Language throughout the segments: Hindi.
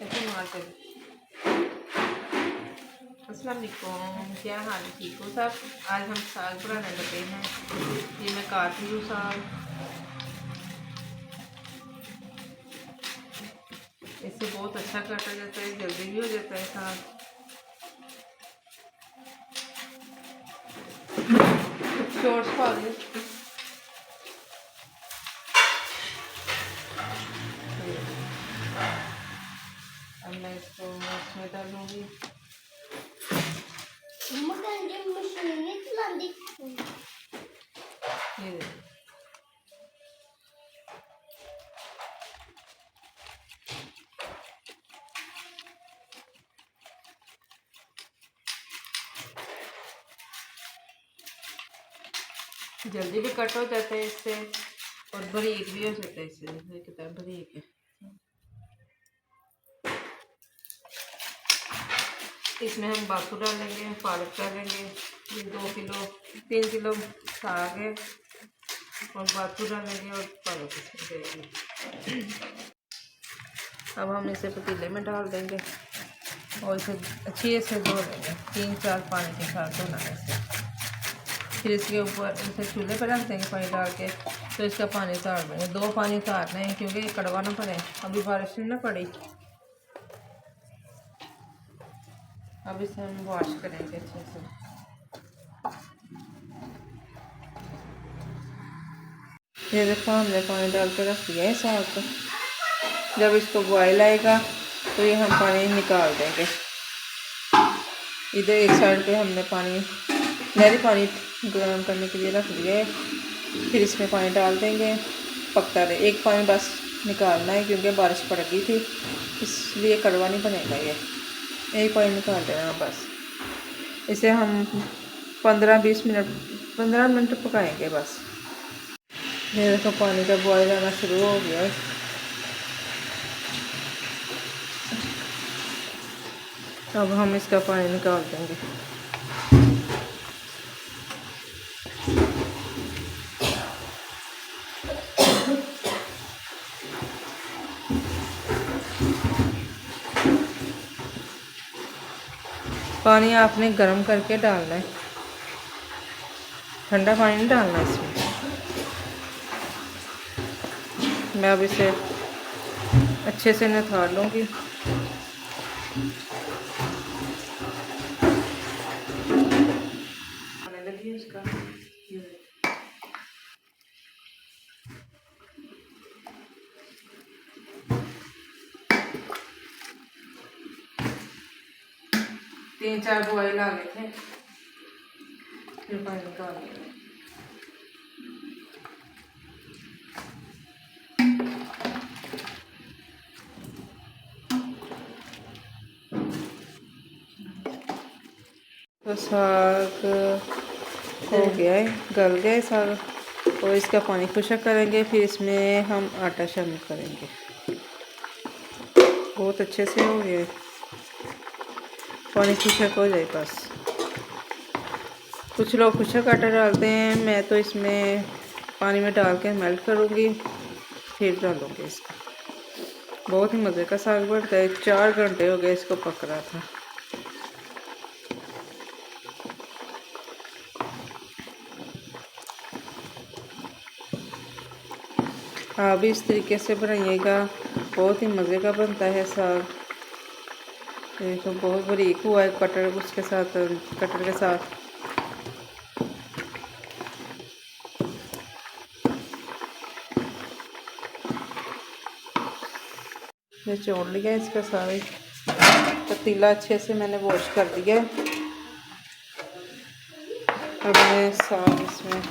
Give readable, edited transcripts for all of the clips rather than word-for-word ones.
ऐसे मार कर। अस्सलाम वालेकुम, क्या हाल है? ठीक हो सब? आज हम साग बनाने लगे हैं। ये मैं काट रही हूँ साग। इससे बहुत अच्छा काटा जाता है, जल्दी भी हो जाता है साग। शॉर्ट्स पा दें। अब मैं इसको इसमें डालूँगी। ये जल्दी भी कट हो जाता है इससे, और बारीक भी हो जाता है इससे। कितना बारीक है। इसमें हम बाथू डालेंगे, पालक डालेंगे। ये 2 किलो 3 किलो साग है, और बाथू डालेंगे और पालक देंगे। अब हम इसे पतीले में डाल देंगे और इसे अच्छे से धो लेंगे। 3-4 पानी के साथ धोना है इसे। फिर इसके ऊपर इसे चूल्हे पर रख देंगे पानी डाल के, तो इसका पानी उतार देंगे। 2 पानी उतारने हैं क्योंकि कड़वा ना पड़े। अभी बारिश नहीं ना पड़ी। अब इसे हम वॉश करेंगे अच्छे से। ये देखो हमने पानी डाल के रख दिया है साग को। जब इसको बॉयल आएगा तो ये हम पानी निकाल देंगे। इधर एक साइड पे हमने पानी नहरी पानी गर्म करने के लिए रख दिया है। फिर इसमें पानी डाल देंगे, पकता रहे। एक पानी बस निकालना है क्योंकि बारिश पड़ गई थी, इसलिए कड़वा नहीं बनेगा। ये एक पानी निकाल देना बस। इसे हम 15 मिनट पकाएंगे बस। ये देखो पानी का बॉयल आना शुरू हो गया है। अब हम इसका पानी निकाल देंगे। पानी आपने गर्म करके डालना है, ठंडा पानी नहीं डालना इसमें। मैं अब इसे अच्छे से निथार लूँगी। इसका 3-4 बॉयल आ गए थे, फिर पानी निकाल दिया। तो साग हो गया है, गल गया है साग। और इसका पानी खुशक करेंगे, फिर इसमें हम आटा शामिल करेंगे। बहुत अच्छे से हो गया है, पानी खुशक हो जाए बस। कुछ लोग खुशक आटा डालते हैं, मैं तो इसमें पानी में डाल के मेल्ट करूँगी, फिर डालूँगी इसका। बहुत ही मज़े का साग बनता है। 4 घंटे हो गए इसको पक रहा था। आप भी इस तरीके से बनाइएगा, बहुत ही मज़े का बनता है साग। देखो बहुत बारीक हुआ है कटर, उसके साथ कटर के साथ। ये छोड़ लिया इसका सारे पतीला अच्छे से मैंने वॉश कर दिया। अब मैं साग इसमें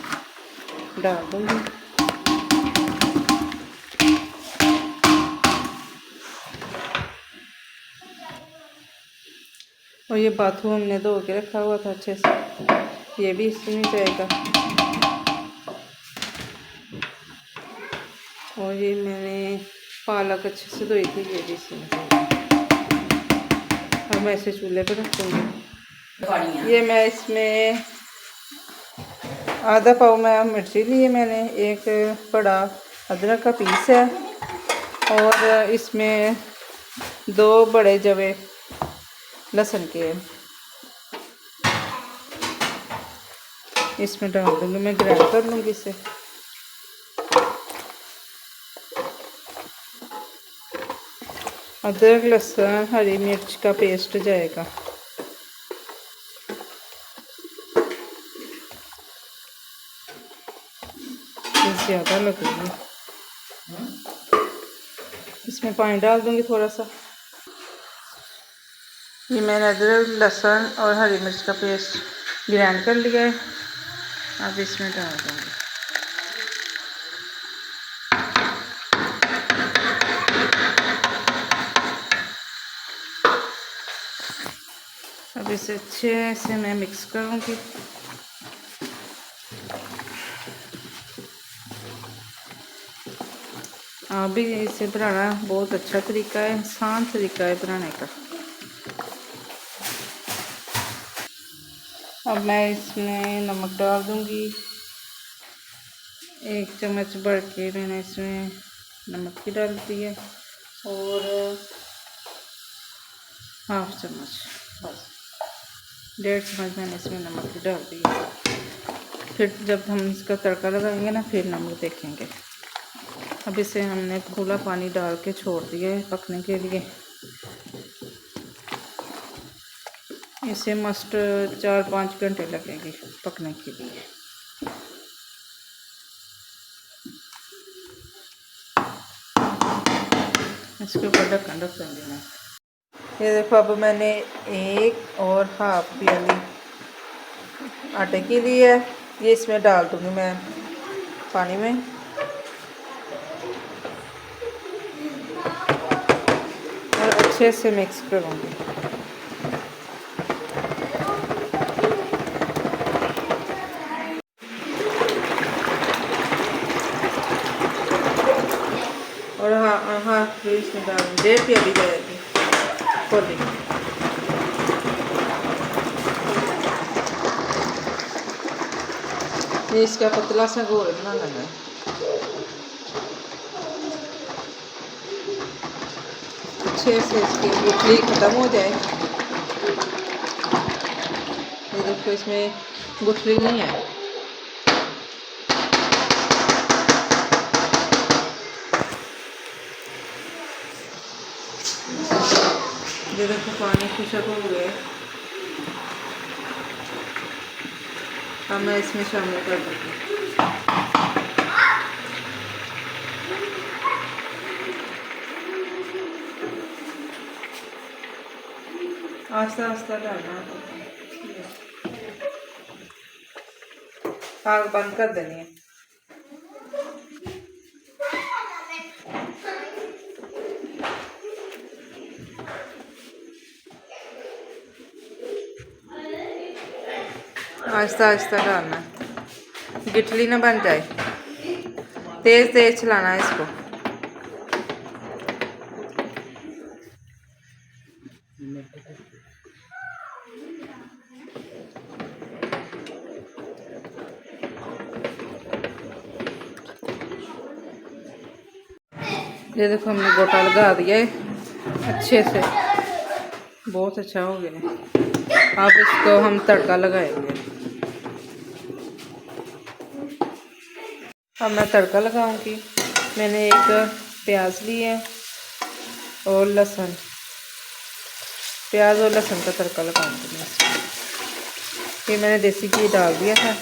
डाल दूँगी। और ये बाथू हमने धो के रखा हुआ था अच्छे से, ये भी इसमें जाएगा। और ये मैंने पालक अच्छे से धोई थी, ये भी इसमें जाएगा। अब मैं इसे चूल्हे पर रख दूँगी। ये मैं इसमें आधा पाव में मिर्ची ली है मैंने, एक बड़ा अदरक का पीस है, और इसमें 2 बड़े जवे लहसुन के इसमें डाल दूँगी, मैं ग्राइंड कर लूँगी इसे। अदरक लहसुन हरी मिर्च का पेस्ट जाएगा। ज़्यादा लगेगी, इसमें पानी डाल दूँगी थोड़ा सा। ये मैंने अदरक लहसुन और हरी मिर्च का पेस्ट ग्राइंड कर लिया है, अब इसमें डाल दूँगी। अब इसे अच्छे से मैं मिक्स करूँगी। भी इसे बनाना बहुत अच्छा तरीका है, आसान तरीका है बनाने का। अब मैं इसमें नमक डाल दूँगी, 1 चम्मच भर के मैंने इसमें नमक भी डाल दिया और ½ चम्मच, बस 1.5 चम्मच मैंने इसमें नमक भी डाल दिया। फिर जब हम इसका तड़का लगाएंगे ना, फिर नमक देखेंगे। अब इसे हमने खुला पानी डाल के छोड़ दिया है पकने के लिए। इसे मस्ट 4-5 घंटे लगेंगे पकने के लिए। इसके ऊपर ढक्कन रख देंगे मैं। ये देखो, अब मैंने 1 और ½ प्याली आटे की ली है, ये इसमें डाल दूँगी मैं पानी में। और अच्छे से मिक्स करूँगी। और हाँ फिर इसमें डाल 1.5 प्याली जाएगी खोली। ये इसका पतला सा घोल बनाना है। अच्छे से इसकी गुठली ख़त्म हो जाए। ये देखो, इसमें गुठली नहीं है। ये देखो, पानी खुशक हो गया। अब मैं इसमें शामिल कर दूँगी। आस्ता आस्ता डालना, आग बंद कर देनी है। आहिस्ता आहिस्ता डालना, गिठली ना बन जाए। तेज तेज चलाना है इसको। ये देखो, हमने गोटा लगा दिया है अच्छे से, बहुत अच्छा हो गया है। अब इसको हम तड़का लगाएंगे। अब मैं तड़का लगाऊंगी। मैंने 1 प्याज ली है और लहसुन, प्याज और लहसुन का तड़का लगाऊंगी मैं। ये मैंने देसी घी डाल दिया था।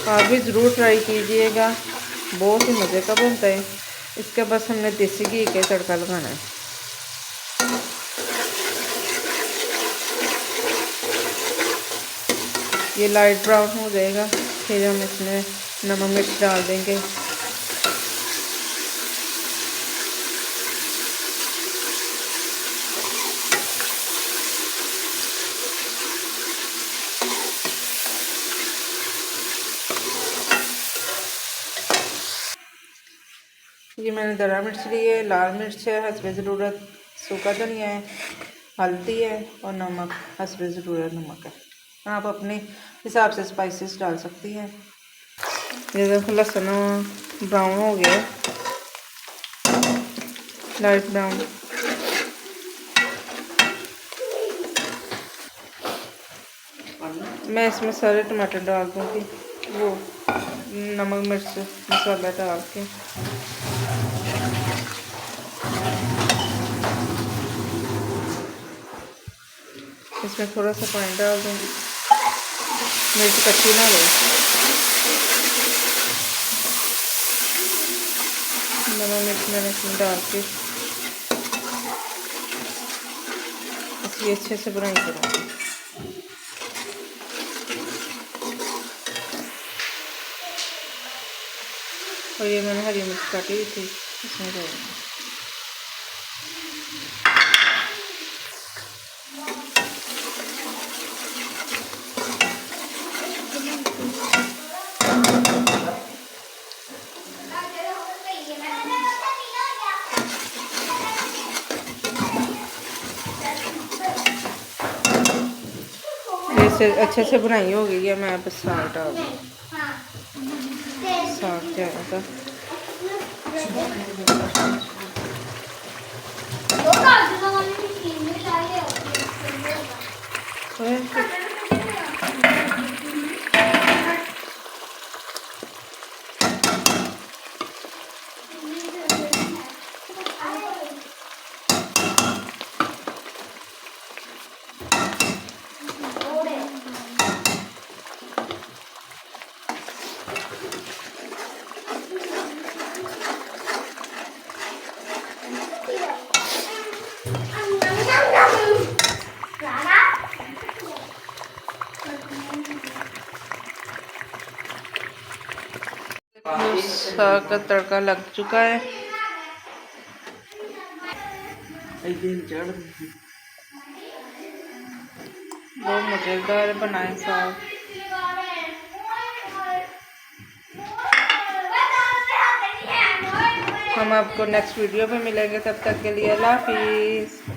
आप भी ज़रूर ट्राई कीजिएगा, बहुत ही मज़े का बनता है। इसके बस हमने देसी घी का तड़का लगाना है। ये लाइट ब्राउन हो जाएगा, फिर हम इसमें नमक मिर्च डाल देंगे। ये मैंने दरा मिर्च ली है, लाल मिर्च है हस्बे ज़रूरत, सूखा धनिया है, हल्दी है और नमक हस्बे ज़रूरत नमक है। आप अपने हिसाब से स्पाइसेस डाल सकती हैं। ये देखो लहसुन ब्राउन हो गया, लाइट ब्राउन। मैं इसमें सारे टमाटर डाल दूँगी, वो नमक मिर्च मसाला डाल के। इसमें थोड़ा सा पानी डाल दूँगी, मिर्च कच्ची ना रहे। नमक मिर्च मैंने इसमें डाल के इसकी अच्छे से बनाई करूँगी। और ये मैंने हरी मिर्च काटी हुई थी, इसमें डालूँगी। अच्छे से बनाई होगी ये, मैं अब साग डाल दूँ। साग जाएगा साग का तड़का लग चुका है। बहुत मज़ेदार बनाए साग। हम आपको नेक्स्ट वीडियो में मिलेंगे, तब तक के लिए अल्लाह हाफिज़।